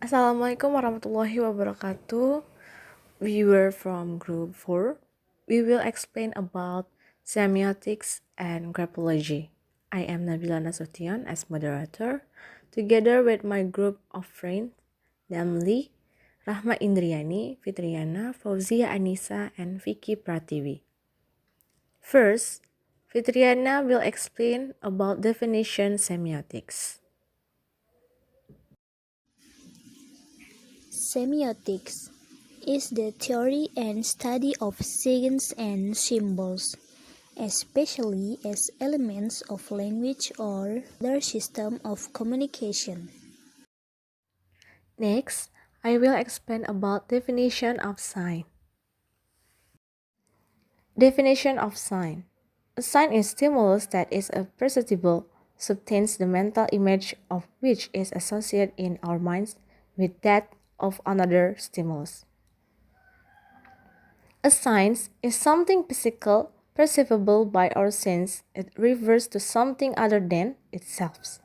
Assalamualaikum warahmatullahi wabarakatuh. We were from group 4. We will explain about semiotics and graphology. I am Nabila Nasution as moderator, together with my group of friends, namely Rahma Indriani, Fitriana, Fauzia Anissa, and Vicky Pratiwi. First, Fitriana will explain about definition semiotics. Semiotics is the theory and study of signs and symbols, especially as elements of language or other system of communication. Next, I will explain about definition of sign. Definition of sign. A sign is stimulus that is a perceptible substance the mental image of which is associated in our minds with that of another stimulus. A sign is something physical, perceivable by our sense. It refers to something other than itself,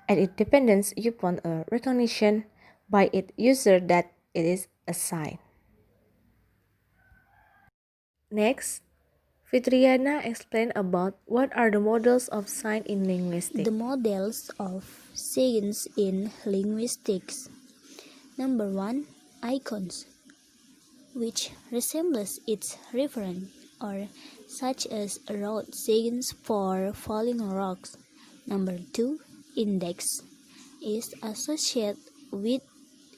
and it depends upon a recognition by its user that it is a sign. Next, Fitriana explained about what are the models of sign in linguistics. The models of signs in linguistics. Number 1. Icons, which resembles its referent, or such as a road signs for falling rocks. Number 2. Index is associated with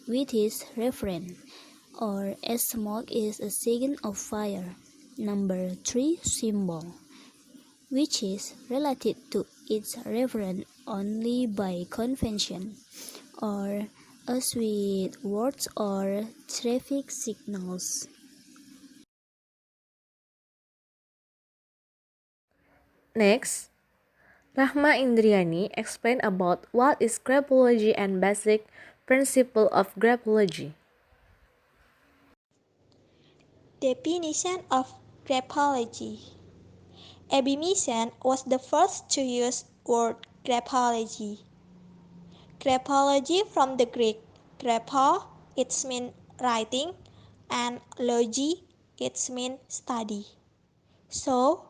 its referent, or as smoke is a sign of fire. Number 3. Symbol, which is related to its referent only by convention, or as with words or traffic signals. Next, Rahma Indriani explained about what is graphology and basic principle of graphology. Definition of graphology. Abimison was the first to use word graphology. Graphology from the Greek grapho, it means writing, and logy, it means study. So,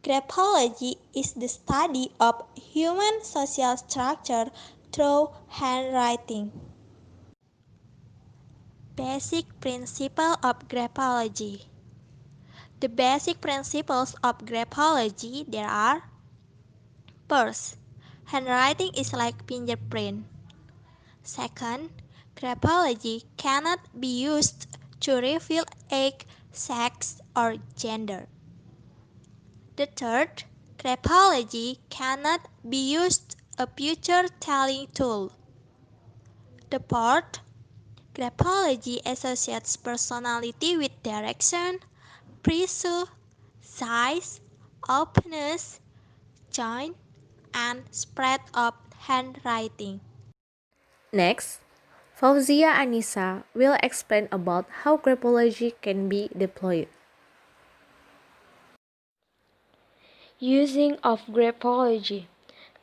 graphology is the study of human social structure through handwriting. Basic principle of graphology. The basic principles of graphology there are: first, handwriting is like fingerprint. Second, graphology cannot be used to reveal age, sex, or gender. The third, graphology cannot be used a future telling tool. The fourth, graphology associates personality with direction, pressure, size, openness, joint, and spread of handwriting. Next, Fauzia Anissa will explain about how graphology can be deployed. Using of graphology.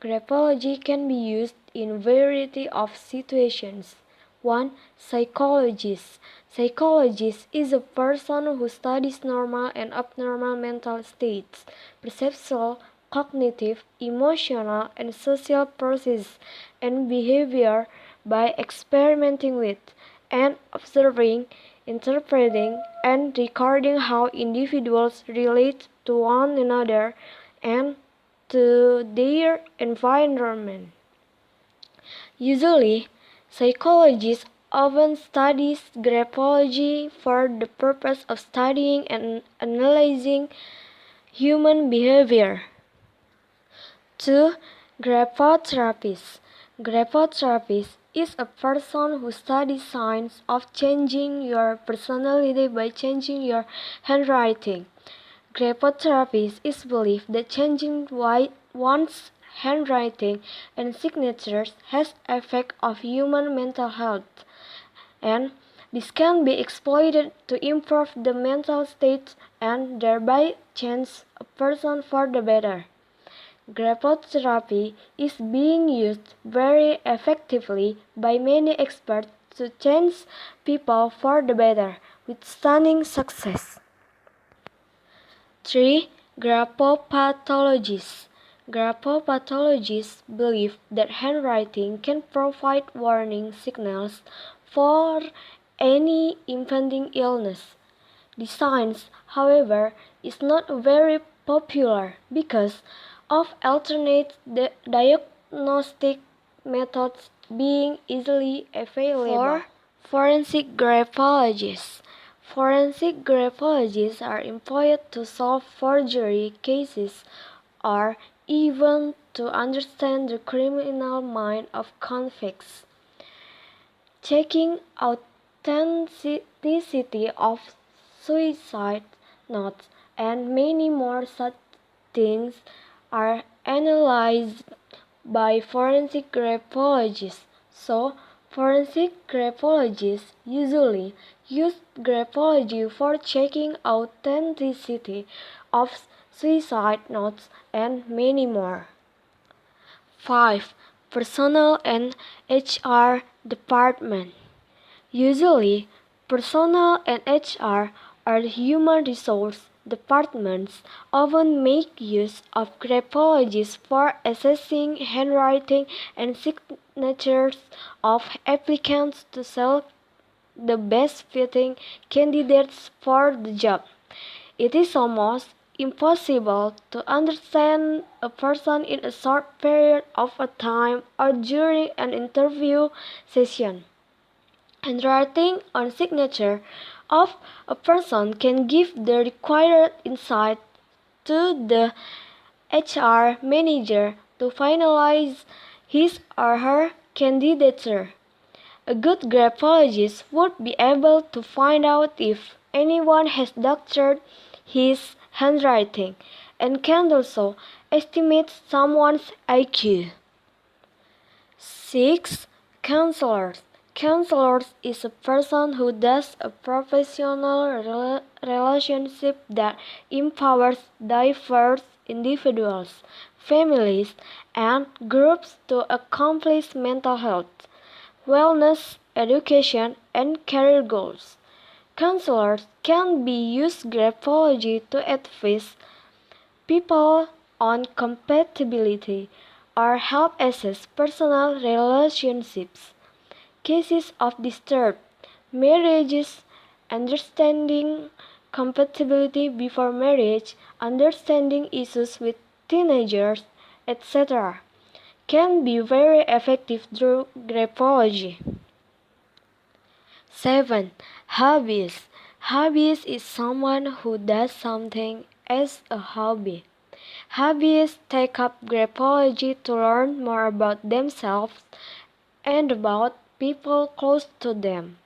Graphology can be used in a variety of situations. 1. Psychologist. Psychologist is a person who studies normal and abnormal mental states, perceptual, cognitive, emotional, and social processes and behavior by experimenting with and observing, interpreting, and recording how individuals relate to one another and to their environment. Usually, psychologists often study graphology for the purpose of studying and analyzing human behavior. 2. Graphotherapist. Graphotherapist is a person who studies science of changing your personality by changing your handwriting. Graphotherapy is believed that changing one's handwriting and signatures has effect of human mental health, and this can be exploited to improve the mental state and thereby change a person for the better. Graphotherapy is being used very effectively by many experts to change people for the better with stunning success. 3. Graphopathologists. Graphopathologists believe that handwriting can provide warning signals for any impending illness. The science, however, is not very popular because of alternate diagnostic methods being easily available. 4. Forensic graphologists. Forensic graphologists are employed to solve forgery cases or even to understand the criminal mind of convicts. Checking authenticity of suicide notes and many more such things are analyzed by forensic graphologists. So, forensic graphologists usually use graphology for checking authenticity of suicide notes and many more. 5. Personnel and HR department. Usually, personnel and HR or human resource departments often make use of graphologists for assessing handwriting and signatures of applicants to select the best fitting candidates for the job. It is almost impossible to understand a person in a short period of time or during an interview session. Handwriting on signature of a person can give the required insight to the HR manager to finalize his or her candidature. A good graphologist would be able to find out if anyone has doctored his handwriting and can also estimate someone's IQ. 6. Counselors. Counselors is a person who does a professional relationship that empowers diverse individuals, families, and groups to accomplish mental health, wellness, education, and career goals. Counselors can be used graphology to advise people on compatibility or help assess personal relationships, cases of disturbed marriages, understanding compatibility before marriage, understanding issues with teenagers, etc., can be very effective through graphology. 7. Hobbies. Hobbies is someone who does something as a hobby. Hobbyists take up graphology to learn more about themselves and about people close to them.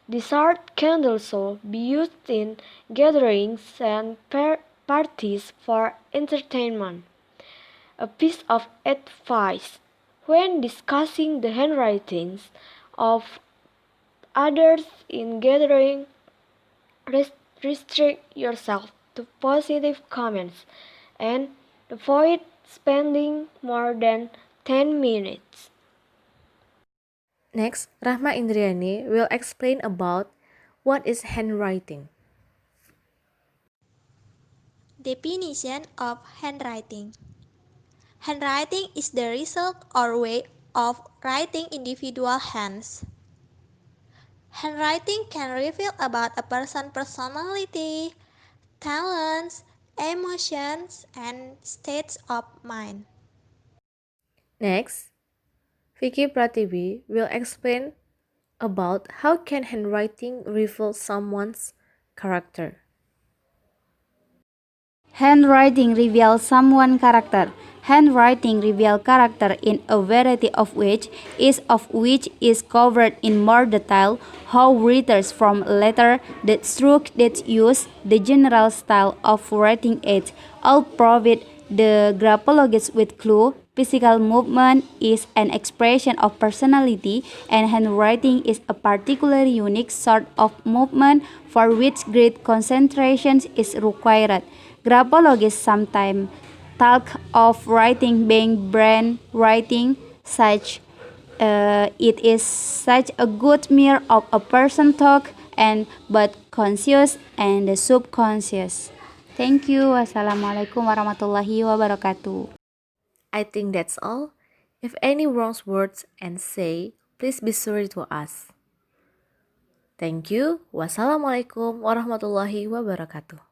This art can also be used in gatherings and parties for entertainment. A piece of advice: when discussing the handwritings of others in gathering, restrict yourself to positive comments and avoid spending more than 10 minutes. Next, Rahma Indriani will explain about what is handwriting. Definition of handwriting. Handwriting is the result or way of writing individual hands. Handwriting can reveal about a person's personality, talents, emotions, and states of mind. Next, Vicky Prativi will explain about how can handwriting reveal someone's character. Handwriting reveals someone's character. Handwriting reveals character in a variety of ways, each of which is covered in more detail: how writers form a letter, the stroke that's used, the general style of writing aids, all provide the graphologist with clue. Physical movement is an expression of personality, and handwriting is a particularly unique sort of movement for which great concentration is required. Graphologists sometimes talk of writing being brain writing, such It is such a good mirror of a person talk and both conscious and the subconscious. Thank you. Wassalamualaikum warahmatullahi wabarakatuh. I think that's all. If any wrong words and say, please be sorry to us. Thank you. Wassalamualaikum warahmatullahi wabarakatuh.